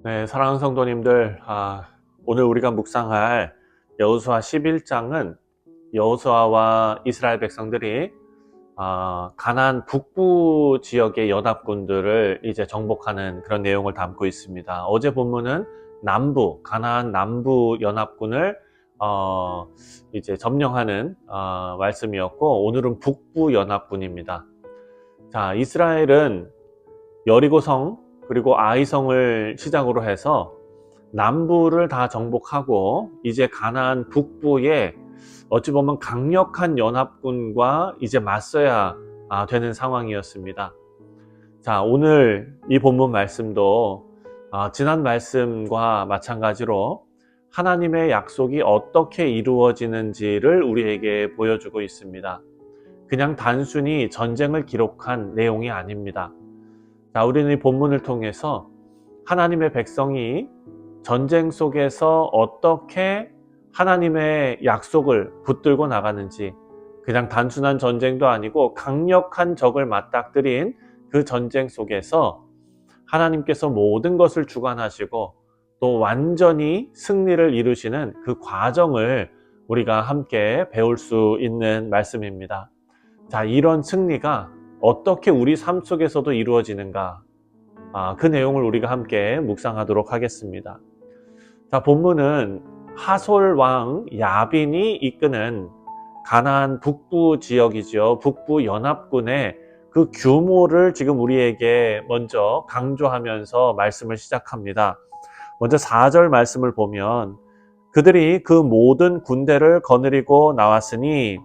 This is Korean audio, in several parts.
네, 사랑하는 성도님들, 오늘 우리가 묵상할 여호수아 11장은 여호수아와 이스라엘 백성들이 가나안 북부 지역의 연합군들을 이제 정복하는 그런 내용을 담고 있습니다. 어제 본문은 가나안 남부 연합군을 이제 점령하는 말씀이었고, 오늘은 북부 연합군입니다. 자, 이스라엘은 여리고성 그리고 아이성을 시작으로 해서 남부를 다 정복하고 이제 가나안 북부에 어찌 보면 강력한 연합군과 이제 맞서야 되는 상황이었습니다. 자, 오늘 이 본문 말씀도 지난 말씀과 마찬가지로 하나님의 약속이 어떻게 이루어지는지를 우리에게 보여주고 있습니다. 그냥 단순히 전쟁을 기록한 내용이 아닙니다. 자, 우리는 이 본문을 통해서 하나님의 백성이 전쟁 속에서 어떻게 하나님의 약속을 붙들고 나가는지, 그냥 단순한 전쟁도 아니고 강력한 적을 맞닥뜨린 그 전쟁 속에서 하나님께서 모든 것을 주관하시고 또 완전히 승리를 이루시는 그 과정을 우리가 함께 배울 수 있는 말씀입니다. 자, 이런 승리가 어떻게 우리 삶 속에서도 이루어지는가, 그 내용을 우리가 함께 묵상하도록 하겠습니다. 자, 본문은 하솔 왕 야빈이 이끄는 가나안 북부 지역이죠. 북부 연합군의 그 규모를 지금 우리에게 먼저 강조하면서 말씀을 시작합니다. 먼저 4절 말씀을 보면 그들이 그 모든 군대를 거느리고 나왔으니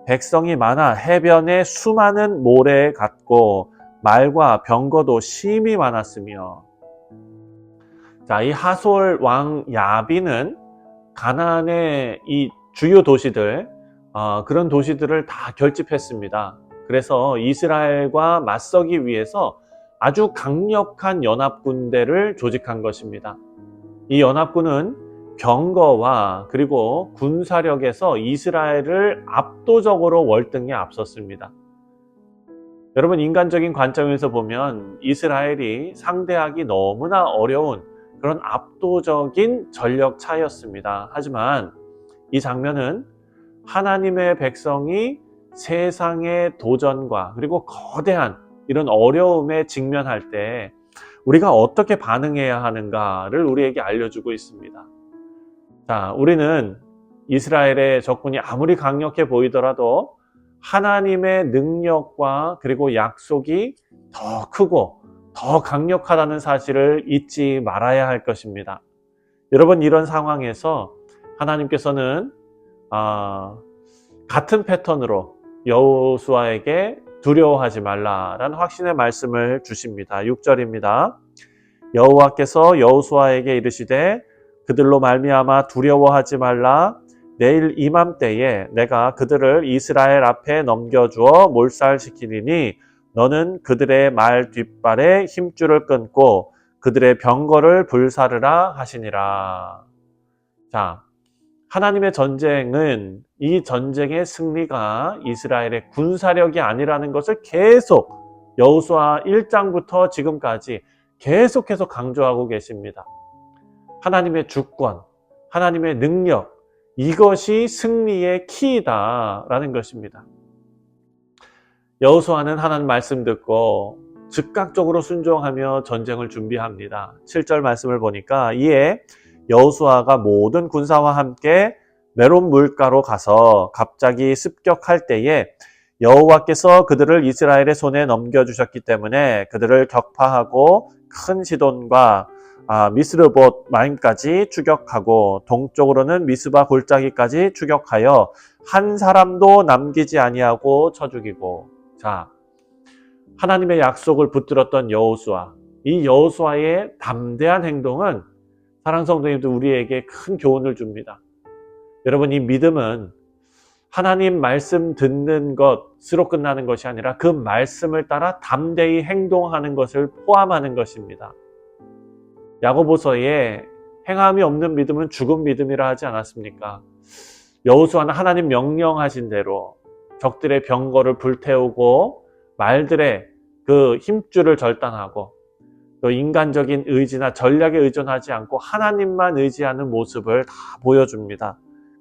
백성이 많아 해변에 수많은 모래 같고 말과 병거도 심히 많았으며. 자, 이 하솔 왕 야빈은 가나안의 이 주요 도시들, 그런 도시들을 다 결집했습니다. 그래서 이스라엘과 맞서기 위해서 아주 강력한 연합군대를 조직한 것입니다. 이 연합군은 병거와 그리고 군사력에서 이스라엘을 압도적으로 월등히 앞섰습니다. 여러분, 인간적인 관점에서 보면 이스라엘이 상대하기 너무나 어려운 그런 압도적인 전력 차이였습니다. 하지만 이 장면은 하나님의 백성이 세상의 도전과 그리고 거대한 이런 어려움에 직면할 때 우리가 어떻게 반응해야 하는가를 우리에게 알려주고 있습니다. 자, 우리는 이스라엘의 적군이 아무리 강력해 보이더라도 하나님의 능력과 그리고 약속이 더 크고 더 강력하다는 사실을 잊지 말아야 할 것입니다. 여러분, 이런 상황에서 하나님께서는 같은 패턴으로 여호수아에게 두려워하지 말라라는 확신의 말씀을 주십니다. 6절입니다. 여호와께서 여호수아에게 이르시되 그들로 말미암아 두려워하지 말라. 내일 이맘때에 내가 그들을 이스라엘 앞에 넘겨주어 몰살시키리니 너는 그들의 말 뒷발에 힘줄을 끊고 그들의 병거를 불사르라 하시니라. 자, 하나님의 전쟁은 이 전쟁의 승리가 이스라엘의 군사력이 아니라는 것을 계속 여호수아 1장부터 지금까지 계속해서 강조하고 계십니다. 하나님의 주권, 하나님의 능력, 이것이 승리의 키이다라는 것입니다. 여호수아는 하나님 말씀 듣고 즉각적으로 순종하며 전쟁을 준비합니다. 7절 말씀을 보니까 이에 여호수아가 모든 군사와 함께 메론 물가로 가서 갑자기 습격할 때에 여호와께서 그들을 이스라엘의 손에 넘겨주셨기 때문에 그들을 격파하고 큰 시돈과 미스르봇 마임까지 추격하고 동쪽으로는 미스바 골짜기까지 추격하여 한 사람도 남기지 아니하고 쳐 죽이고. 자, 하나님의 약속을 붙들었던 여호수아, 이 여호수아의 담대한 행동은 사랑하는 성도님들 우리에게 큰 교훈을 줍니다. 여러분, 이 믿음은 하나님 말씀 듣는 것으로 끝나는 것이 아니라 그 말씀을 따라 담대히 행동하는 것을 포함하는 것입니다. 야고보서에 행함이 없는 믿음은 죽은 믿음이라 하지 않았습니까? 여호수아는 하나님 명령하신 대로 적들의 병거를 불태우고 말들의 그 힘줄을 절단하고 또 인간적인 의지나 전략에 의존하지 않고 하나님만 의지하는 모습을 다 보여줍니다.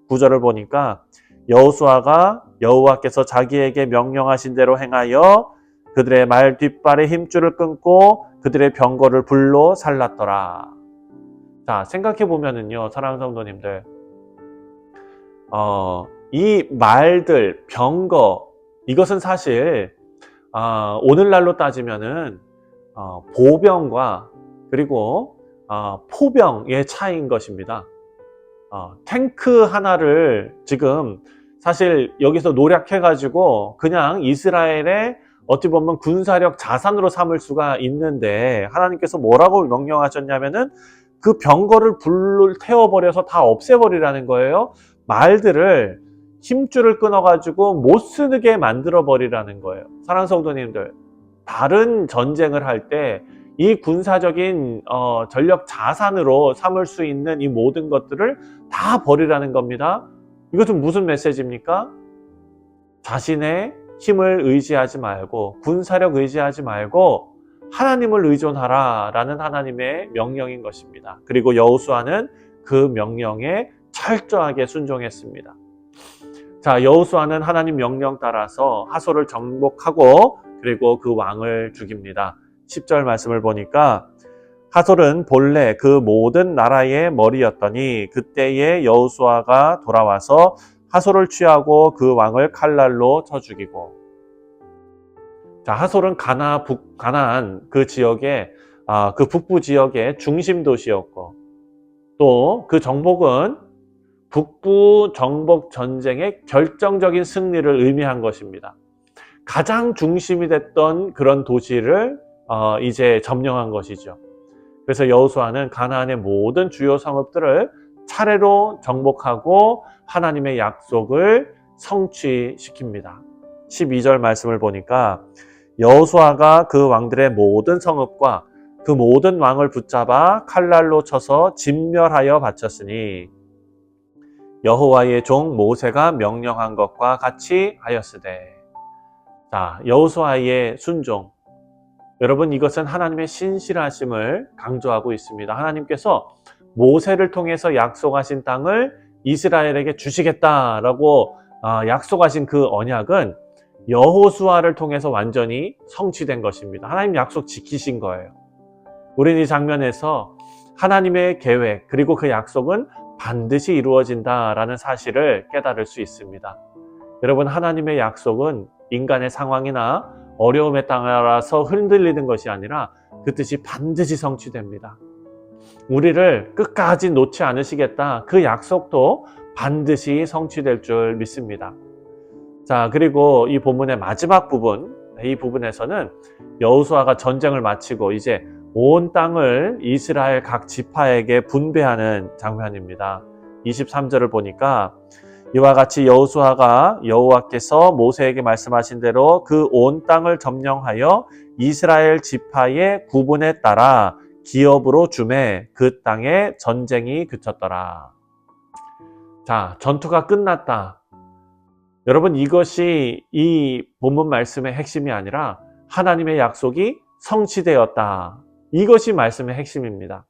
9절을 보니까 여호수아가 여호와께서 자기에게 명령하신 대로 행하여 그들의 말 뒷발의 힘줄을 끊고 그들의 병거를 불로 살랐더라. 자, 생각해 보면은요, 사랑하는 성도님들, 이 말들, 병거, 이것은 사실 오늘날로 따지면은 보병과 그리고 포병의 차이인 것입니다. 탱크 하나를 지금 사실 여기서 노력해가지고 그냥 이스라엘의 어찌 보면 군사력 자산으로 삼을 수가 있는데 하나님께서 뭐라고 명령하셨냐면은 그 병거를 불을 태워버려서 다 없애버리라는 거예요. 말들을 힘줄을 끊어가지고 못 쓰게 만들어버리라는 거예요. 사랑하는 성도님들, 다른 전쟁을 할 때 이 군사적인 전력 자산으로 삼을 수 있는 이 모든 것들을 다 버리라는 겁니다. 이것은 무슨 메시지입니까? 자신의 힘을 의지하지 말고 군사력 의지하지 말고 하나님을 의존하라 라는 하나님의 명령인 것입니다. 그리고 여호수아는 그 명령에 철저하게 순종했습니다. 자, 여호수아는 하나님 명령 따라서 하솔을 정복하고 그리고 그 왕을 죽입니다. 10절 말씀을 보니까 하솔은 본래 그 모든 나라의 머리였더니 그때에 여호수아가 돌아와서 하솔을 취하고 그 왕을 칼날로 쳐 죽이고. 자, 하솔은 가나안 그 지역의 그 북부 지역의 중심 도시였고 또 그 정복은 북부 정복 전쟁의 결정적인 승리를 의미한 것입니다. 가장 중심이 됐던 그런 도시를 이제 점령한 것이죠. 그래서 여호수아는 가나안의 모든 주요 성읍들을 차례로 정복하고 하나님의 약속을 성취시킵니다. 12절 말씀을 보니까 여호수아가 그 왕들의 모든 성읍과 그 모든 왕을 붙잡아 칼날로 쳐서 진멸하여 바쳤으니 여호와의 종 모세가 명령한 것과 같이 하였으되. 자, 여호수아의 순종. 여러분, 이것은 하나님의 신실하심을 강조하고 있습니다. 하나님께서 모세를 통해서 약속하신 땅을 이스라엘에게 주시겠다라고 약속하신 그 언약은 여호수아를 통해서 완전히 성취된 것입니다. 하나님 약속 지키신 거예요. 우리는 이 장면에서 하나님의 계획 그리고 그 약속은 반드시 이루어진다라는 사실을 깨달을 수 있습니다. 여러분, 하나님의 약속은 인간의 상황이나 어려움에 따라서 흔들리는 것이 아니라 그 뜻이 반드시 성취됩니다. 우리를 끝까지 놓지 않으시겠다. 그 약속도 반드시 성취될 줄 믿습니다. 자, 그리고 이 본문의 마지막 부분, 이 부분에서는 여호수아가 전쟁을 마치고 이제 온 땅을 이스라엘 각 지파에게 분배하는 장면입니다. 23절을 보니까 이와 같이 여호수아가 여호와께서 모세에게 말씀하신 대로 그 온 땅을 점령하여 이스라엘 지파의 구분에 따라 기업으로 주매 그 땅에 전쟁이 그쳤더라. 자, 전투가 끝났다. 여러분, 이것이 이 본문 말씀의 핵심이 아니라 하나님의 약속이 성취되었다. 이것이 말씀의 핵심입니다.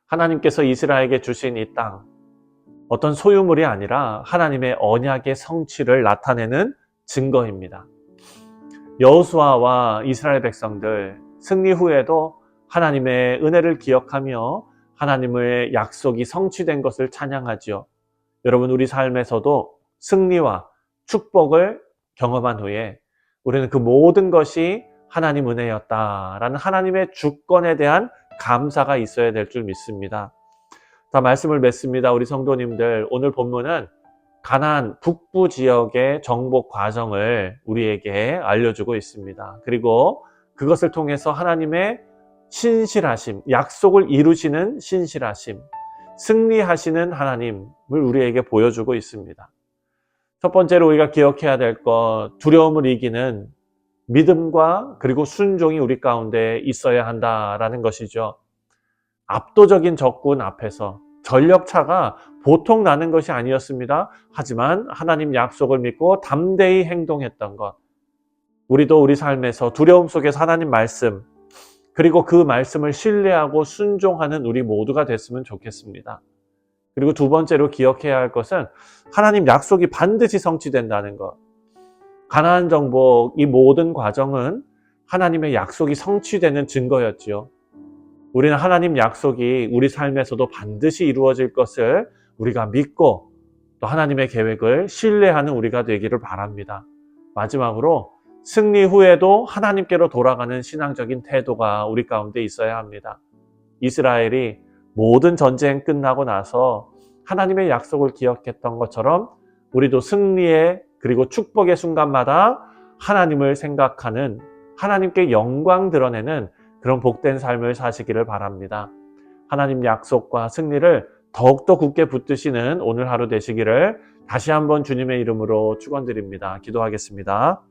하나님께서 이스라엘에게 주신 이 땅, 어떤 소유물이 아니라 하나님의 언약의 성취를 나타내는 증거입니다. 여호수아와 이스라엘 백성들 승리 후에도 하나님의 은혜를 기억하며 하나님의 약속이 성취된 것을 찬양하죠. 여러분, 우리 삶에서도 승리와 축복을 경험한 후에 우리는 그 모든 것이 하나님 은혜였다라는 하나님의 주권에 대한 감사가 있어야 될 줄 믿습니다. 다 말씀을 맺습니다. 우리 성도님들, 오늘 본문은 가나안 북부 지역의 정복 과정을 우리에게 알려주고 있습니다. 그리고 그것을 통해서 하나님의 신실하심, 약속을 이루시는 신실하심, 승리하시는 하나님을 우리에게 보여주고 있습니다. 첫 번째로 우리가 기억해야 될 것, 두려움을 이기는 믿음과 그리고 순종이 우리 가운데 있어야 한다라는 것이죠. 압도적인 적군 앞에서 전력차가 보통 나는 것이 아니었습니다. 하지만 하나님 약속을 믿고 담대히 행동했던 것. 우리도 우리 삶에서 두려움 속에서 하나님 말씀, 그리고 그 말씀을 신뢰하고 순종하는 우리 모두가 됐으면 좋겠습니다. 그리고 두 번째로 기억해야 할 것은 하나님 약속이 반드시 성취된다는 것. 가나안 정복 이 모든 과정은 하나님의 약속이 성취되는 증거였지요. 우리는 하나님 약속이 우리 삶에서도 반드시 이루어질 것을 우리가 믿고 또 하나님의 계획을 신뢰하는 우리가 되기를 바랍니다. 마지막으로 승리 후에도 하나님께로 돌아가는 신앙적인 태도가 우리 가운데 있어야 합니다. 이스라엘이 모든 전쟁 끝나고 나서 하나님의 약속을 기억했던 것처럼 우리도 승리의 그리고 축복의 순간마다 하나님을 생각하는, 하나님께 영광 드러내는 그런 복된 삶을 사시기를 바랍니다. 하나님 약속과 승리를 더욱더 굳게 붙드시는 오늘 하루 되시기를 다시 한번 주님의 이름으로 축원드립니다. 기도하겠습니다.